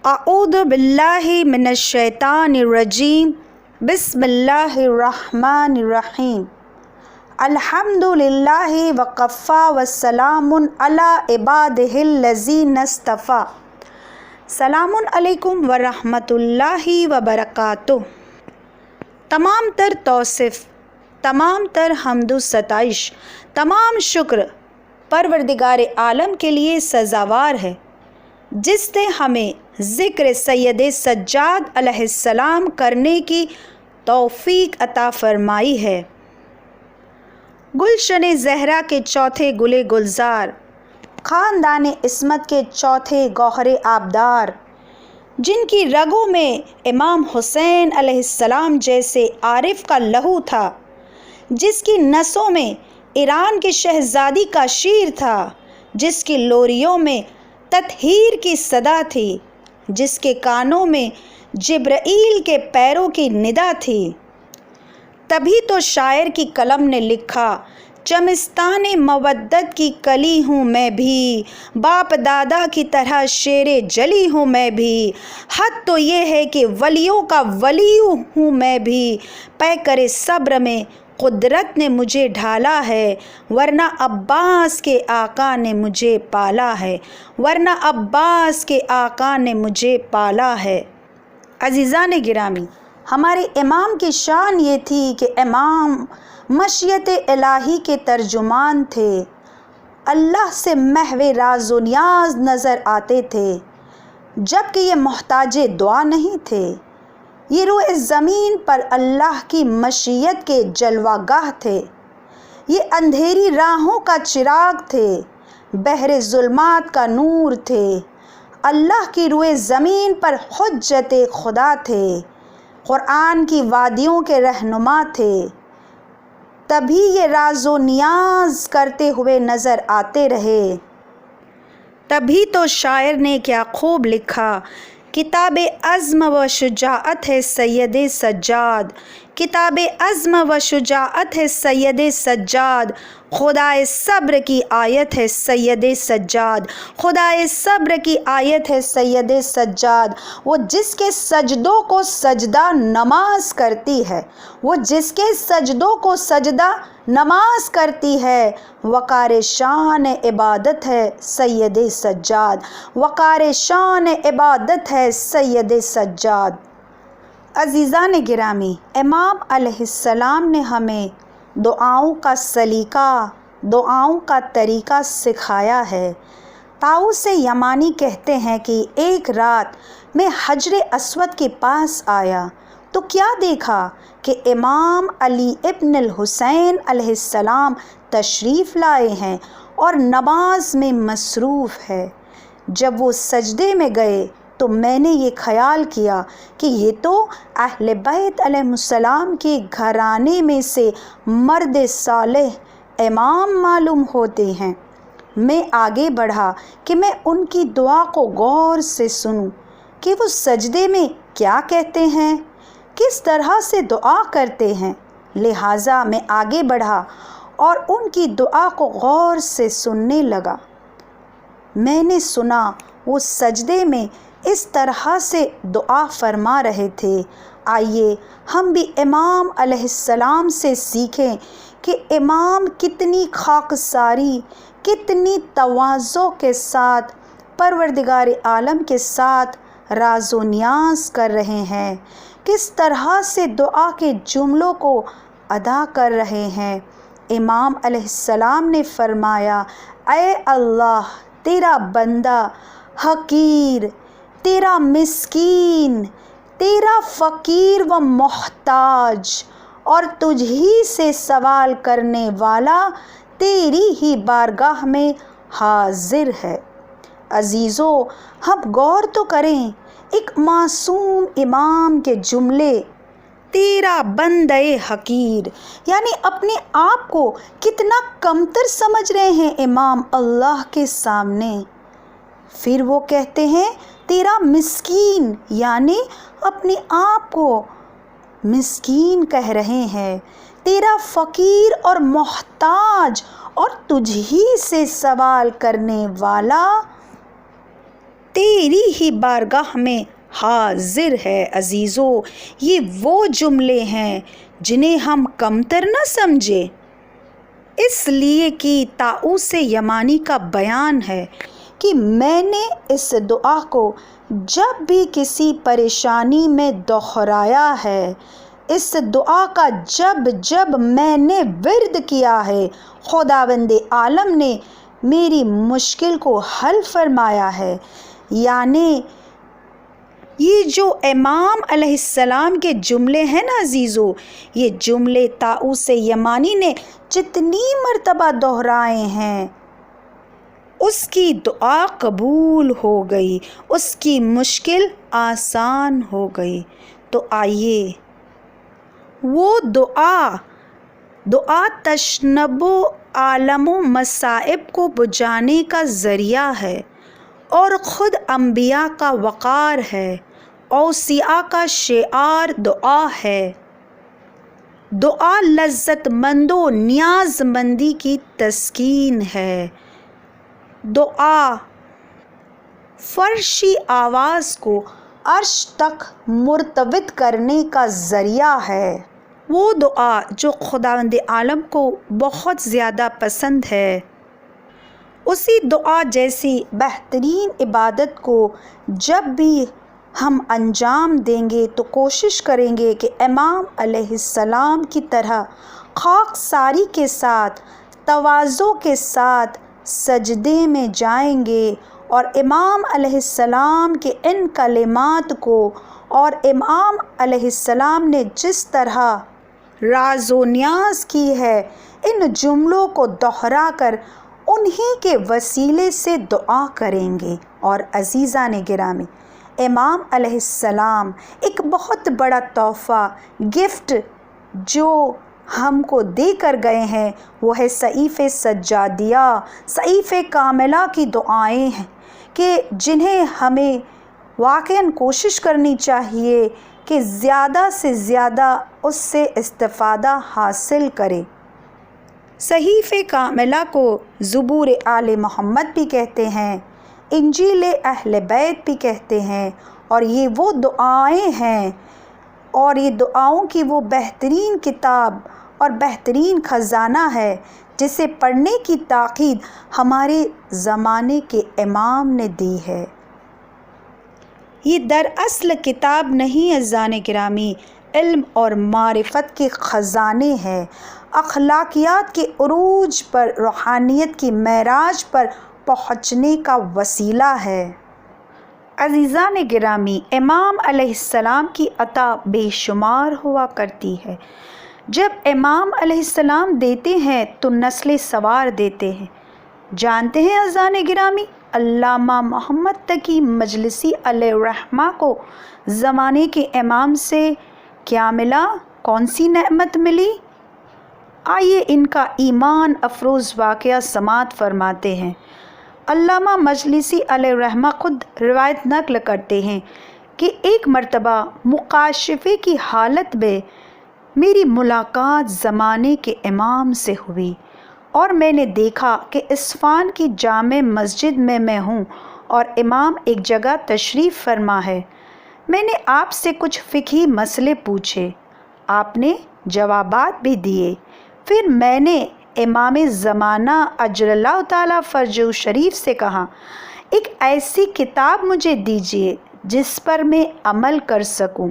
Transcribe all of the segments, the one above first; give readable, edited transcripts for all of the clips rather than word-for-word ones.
اعوذ باللہ من الشیطان الرجیم بسم اللہ الرحمن الرحیم الحمد للہ وکفی وسلام علی عبادہ الذین اصطفی۔ سلام علیکم ورحمۃ اللہ وبرکاتہ۔ تمام تر توصیف، تمام تر حمد و ستائش، تمام شکر پروردگار عالم کے لیے سزاوار ہے، جس نے ہمیں ذکر سید سجاد علیہ السلام کرنے کی توفیق عطا فرمائی ہے۔ گلشن زہرا کے چوتھے گلے گلزار، خاندان عصمت کے چوتھے گوہر آبدار، جن کی رگوں میں امام حسین علیہ السلام جیسے عارف کا لہو تھا، جس کی نسوں میں ایران کی شہزادی کا شیر تھا، جس کی لوریوں میں تطہیر کی صدا تھی، جس کے کانوں میں جبرائیل کے پیروں کی ندا تھی، تبھی تو شاعر کی قلم نے لکھا، چمستان مودت کی کلی ہوں میں بھی، باپ دادا کی طرح شیر جلی ہوں میں بھی، حد تو یہ ہے کہ ولیوں کا ولی ہوں میں بھی، پیکر صبر میں قدرت نے مجھے ڈھالا ہے، ورنہ عباس کے آقا نے مجھے پالا ہے، ورنہ عباس کے آقا نے مجھے پالا ہے۔ عزیزان گرامی، ہمارے امام کی شان یہ تھی کہ امام مشیت الہی کے ترجمان تھے، اللہ سے محو راز و نیاز نظر آتے تھے، جبکہ یہ محتاج دعا نہیں تھے، یہ روئے زمین پر اللہ کی مشیت کے جلوہ گاہ تھے، یہ اندھیری راہوں کا چراغ تھے، بحر ظلمات کا نور تھے، اللہ کی روئے زمین پر حجت خدا تھے، قرآن کی وادیوں کے رہنما تھے، تبھی یہ راز و نیاز کرتے ہوئے نظر آتے رہے۔ تبھی تو شاعر نے کیا خوب لکھا، کتاب عزم و شجاعت ہے سید سجاد، کتاب عزم و شجاعت ہے سید سجاد، خدائے صبر کی آیت ہے سید سجاد، خدائے صبر کی آیت ہے سید سجاد۔ وہ جس کے سجدوں کو سجدہ نماز کرتی ہے، وہ جس کے سجدوں کو سجدہ نماز کرتی ہے، وقار شان عبادت ہے سید سجاد، وقار شان عبادت ہے سید سجاد۔ عزیزان گرامی، امام علیہ السلام نے ہمیں دعاؤں کا سلیقہ، دعاؤں کا طریقہ سکھایا ہے۔ طاؤس یمانی کہتے ہیں کہ ایک رات میں حجر اسود کے پاس آیا تو کیا دیکھا کہ امام علی ابن الحسین علیہ السلام تشریف لائے ہیں اور نماز میں مصروف ہے۔ جب وہ سجدے میں گئے تو میں نے یہ خیال کیا کہ یہ تو اہل بیت علیہ السلام کے گھرانے میں سے مرد صالح امام معلوم ہوتے ہیں۔ میں آگے بڑھا کہ میں ان کی دعا کو غور سے سنوں کہ وہ سجدے میں کیا کہتے ہیں، کس طرح سے دعا کرتے ہیں۔ لہٰذا میں آگے بڑھا اور ان کی دعا کو غور سے سننے لگا۔ میں نے سنا وہ سجدے میں اس طرح سے دعا فرما رہے تھے۔ آئیے ہم بھی امام علیہ السلام سے سیکھیں کہ امام کتنی خاکساری، کتنی تواضع کے ساتھ پروردگار عالم کے ساتھ راز و نیاز کر رہے ہیں، کس طرح سے دعا کے جملوں کو ادا کر رہے ہیں۔ امام علیہ السلام نے فرمایا، اے اللہ، تیرا بندہ حقیر، تیرا مسکین، تیرا فقیر و محتاج اور تجھ ہی سے سوال کرنے والا تیری ہی بارگاہ میں حاضر ہے۔ عزیزو، ہم غور تو کریں ایک معصوم امام کے جملے، تیرا بندہ حقیر، یعنی اپنے آپ کو کتنا کمتر سمجھ رہے ہیں امام اللہ کے سامنے۔ پھر وہ کہتے ہیں تیرا مسکین، یعنی اپنے آپ کو مسکین کہہ رہے ہیں، تیرا فقیر اور محتاج اور تجھ ہی سے سوال کرنے والا تیری ہی بارگاہ میں حاضر ہے عزیزو۔ یہ وہ جملے ہیں جنہیں ہم کمتر نہ سمجھے، اس لیے کہ طاؤس یمانی کا بیان ہے کہ میں نے اس دعا کو جب بھی کسی پریشانی میں دہرایا ہے، اس دعا کا جب جب میں نے ورد کیا ہے، خداوند عالم نے میری مشکل کو حل فرمایا ہے۔ یعنی یہ جو امام علیہ السلام کے جملے ہیں نا عزیزو، یہ جملے طاؤس یمانی نے جتنی مرتبہ دہرائے ہیں، اس کی دعا قبول ہو گئی، اس کی مشکل آسان ہو گئی۔ تو آئیے وہ دعا تشنب و عالم و مصائب کو بجھانے کا ذریعہ ہے، اور خود انبیاء کا وقار ہے، اوصیاء کا شعار دعا ہے۔ دعا لذت مند و نیاز مندی کی تسکین ہے۔ دعا فرشی آواز کو عرش تک مرتبط کرنے کا ذریعہ ہے۔ وہ دعا جو خداوند عالم کو بہت زیادہ پسند ہے۔ اسی دعا جیسی بہترین عبادت کو جب بھی ہم انجام دیں گے تو کوشش کریں گے کہ امام علیہ السلام کی طرح خاکساری کے ساتھ، تواضع کے ساتھ سجدے میں جائیں گے، اور امام علیہ السلام کے ان کلمات کو اور امام علیہ السلام نے جس طرح راز و نیاز کی ہے، ان جملوں کو دہرا کر انہی کے وسیلے سے دعا کریں گے۔ اور عزیزان گرامی، امام علیہ السلام ایک بہت بڑا تحفہ، گفٹ جو ہم کو دے کر گئے ہیں، وہ ہے صحیفہ سجادیہ، صحیفہ کاملہ کی دعائیں ہیں کہ جنہیں ہمیں واقعاً کوشش کرنی چاہیے کہ زیادہ سے زیادہ اس سے استفادہ حاصل کریں۔ صحیفہ کاملہ کو زبور آل محمد بھی کہتے ہیں، انجیل اہل بیت بھی کہتے ہیں، اور یہ وہ دعائیں ہیں، اور یہ دعاؤں کی وہ بہترین کتاب اور بہترین خزانہ ہے جسے پڑھنے کی تاکید ہمارے زمانے کے امام نے دی ہے۔ یہ دراصل کتاب نہیں عزیزان گرامی، علم اور معرفت کے خزانے ہیں، اخلاقیات کے عروج پر، روحانیت کی معراج پر پہنچنے کا وسیلہ ہے۔ عزیزان گرامی، امام علیہ السلام کی عطا بے شمار ہوا کرتی ہے۔ جب امام علیہ السلام دیتے ہیں تو نسل سوار دیتے ہیں۔ جانتے ہیں عزیزان گرامی، علامہ محمد تقی مجلسی علیہ الرحمہ کو زمانے کے امام سے کیا ملا؟ کون سی نعمت ملی؟ آئیے ان کا ایمان افروز واقعہ سماعت فرماتے ہیں۔ علامہ مجلسی علیہ الرحمہ خود روایت نقل کرتے ہیں کہ ایک مرتبہ مکاشفے کی حالت میں میری ملاقات زمانے کے امام سے ہوئی، اور میں نے دیکھا کہ اصفہان کی جامع مسجد میں ہوں اور امام ایک جگہ تشریف فرما ہے۔ میں نے آپ سے کچھ فقہی مسئلے پوچھے، آپ نے جوابات بھی دیے۔ پھر میں نے امام زمانہ اجل اللہ تعالیٰ فرجہ شریف سے کہا، ایک ایسی کتاب مجھے دیجیے جس پر میں عمل کر سکوں۔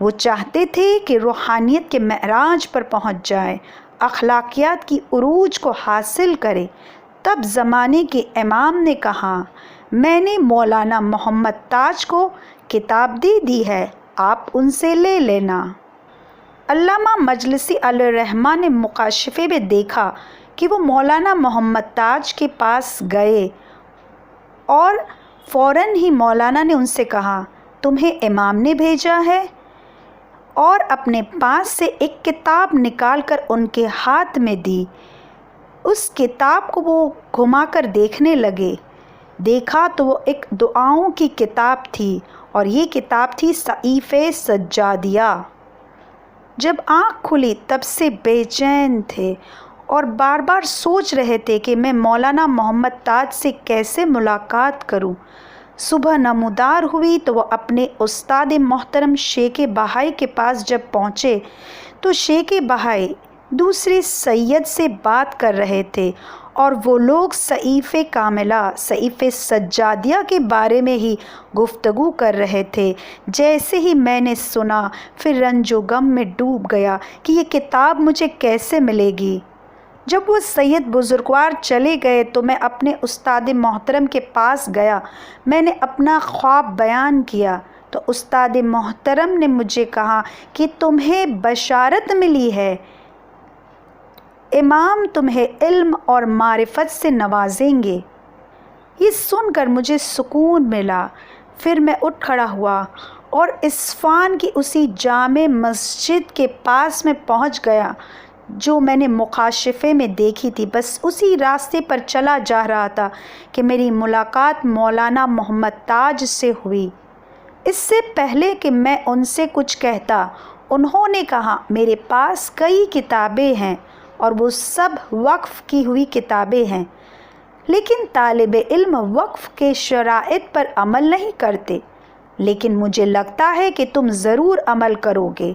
وہ چاہتے تھے کہ روحانیت کے معراج پر پہنچ جائے، اخلاقیات کی عروج کو حاصل کرے۔ تب زمانے کے امام نے کہا، میں نے مولانا محمد تاج کو کتاب دے دی ہے، آپ ان سے لے لینا۔ علامہ مجلسی علیہ الرحمہ نے مکاشفے میں دیکھا کہ وہ مولانا محمد تاج کے پاس گئے، اور فوراً ہی مولانا نے ان سے کہا، تمہیں امام نے بھیجا ہے، اور اپنے پاس سے ایک کتاب نکال کر ان کے ہاتھ میں دی۔ اس کتاب کو وہ گھما کر دیکھنے لگے۔ دیکھا تو وہ ایک دعاؤں کی کتاب تھی، اور یہ کتاب تھی صحیفہ سجادیہ۔ جب آنکھ کھلی تب سے بے چین تھے اور بار بار سوچ رہے تھے کہ میں مولانا محمد تاج سے کیسے ملاقات کروں۔ صبح نمودار ہوئی تو وہ اپنے استاد محترم شیخ بہائی کے پاس جب پہنچے تو شیخ بہائی دوسرے سید سے بات کر رہے تھے اور وہ لوگ صحیفہ کاملہ صحیفہ سجادیہ کے بارے میں ہی گفتگو کر رہے تھے۔ جیسے ہی میں نے سنا پھر رنج و غم میں ڈوب گیا کہ یہ کتاب مجھے کیسے ملے گی۔ جب وہ سید بزرگوار چلے گئے تو میں اپنے استاد محترم کے پاس گیا، میں نے اپنا خواب بیان کیا تو استاد محترم نے مجھے کہا کہ تمہیں بشارت ملی ہے، امام تمہیں علم اور معرفت سے نوازیں گے۔ یہ سن کر مجھے سکون ملا۔ پھر میں اٹھ کھڑا ہوا اور اصفہان کی اسی جامع مسجد کے پاس میں پہنچ گیا جو میں نے مکاشفے میں دیکھی تھی۔ بس اسی راستے پر چلا جا رہا تھا کہ میری ملاقات مولانا محمد تاج سے ہوئی۔ اس سے پہلے کہ میں ان سے کچھ کہتا انہوں نے کہا، میرے پاس کئی کتابیں ہیں اور وہ سب وقف کی ہوئی کتابیں ہیں، لیکن طالب علم وقف کے شرائط پر عمل نہیں کرتے، لیکن مجھے لگتا ہے کہ تم ضرور عمل کرو گے۔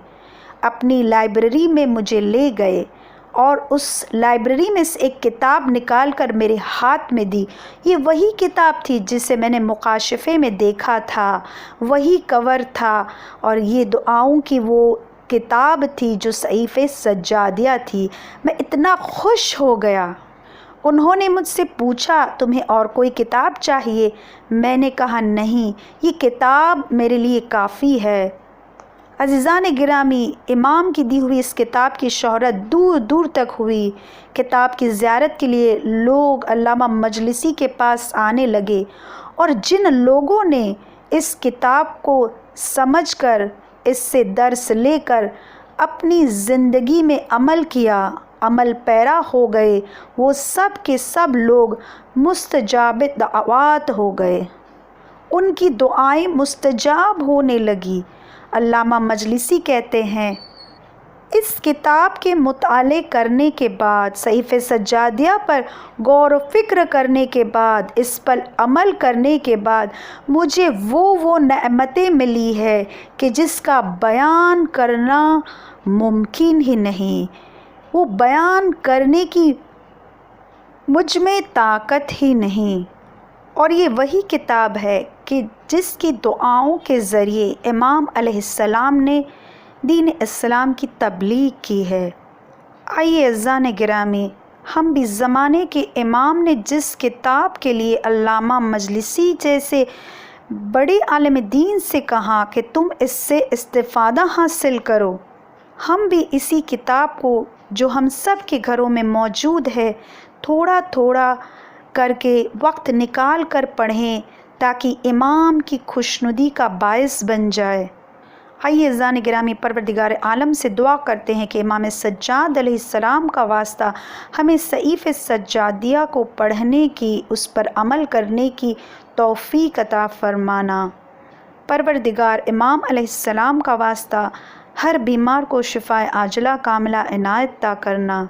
اپنی لائبریری میں مجھے لے گئے اور اس لائبریری میں سے ایک کتاب نکال کر میرے ہاتھ میں دی۔ یہ وہی کتاب تھی جسے میں نے مکاشفے میں دیکھا تھا، وہی کور تھا اور یہ دعاؤں کی وہ کتاب تھی جو صحیفہ سجادیہ تھی۔ میں اتنا خوش ہو گیا۔ انہوں نے مجھ سے پوچھا، تمہیں اور کوئی کتاب چاہیے؟ میں نے کہا نہیں، یہ کتاب میرے لیے کافی ہے۔ عزیزان گرامی، امام کی دی ہوئی اس کتاب کی شہرت دور دور تک ہوئی۔ کتاب کی زیارت کے لیے لوگ علامہ مجلسی کے پاس آنے لگے اور جن لوگوں نے اس کتاب کو سمجھ کر اس سے درس لے کر اپنی زندگی میں عمل کیا، عمل پیرا ہو گئے، وہ سب کے سب لوگ مستجاب دعوات ہو گئے، ان کی دعائیں مستجاب ہونے لگی۔ علامہ مجلسی کہتے ہیں، اس کتاب کے مطالعے کرنے کے بعد، صحیفہ سجادیہ پر غور و فکر کرنے کے بعد، اس پر عمل کرنے کے بعد مجھے وہ نعمتیں ملی ہے کہ جس کا بیان کرنا ممکن ہی نہیں، وہ بیان کرنے کی مجھ میں طاقت ہی نہیں۔ اور یہ وہی کتاب ہے کہ جس کی دعاؤں کے ذریعے امام علیہ السلام نے دین اسلام کی تبلیغ کی ہے۔ آئیے عزیزان گرامی، ہم بھی زمانے کے امام نے جس کتاب کے لیے علامہ مجلسی جیسے بڑے عالم دین سے کہا کہ تم اس سے استفادہ حاصل کرو، ہم بھی اسی کتاب کو جو ہم سب کے گھروں میں موجود ہے تھوڑا تھوڑا کر کے وقت نکال کر پڑھیں تاکہ امام کی خوشنودی کا باعث بن جائے۔ آئیے عزیزان گرامی، پروردگار عالم سے دعا کرتے ہیں کہ امام سجاد علیہ السلام کا واسطہ ہمیں صحیفہ سجادیہ کو پڑھنے کی، اس پر عمل کرنے کی توفیق عطا فرمانا۔ پروردگار امام علیہ السلام کا واسطہ ہر بیمار کو شفائے عاجلہ کاملہ عنایت عطا کرنا۔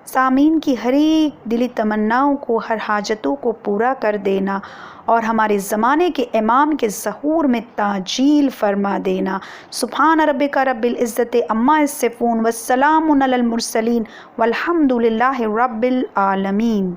سامعین کی ہر ایک دلی تمناؤں کو، ہر حاجتوں کو پورا کر دینا اور ہمارے زمانے کے امام کے ظہور میں تعجیل فرما دینا۔ سبحان ربک رب العزت عما یصفون والسلام علی المرسلین والحمد للہ رب العالمین۔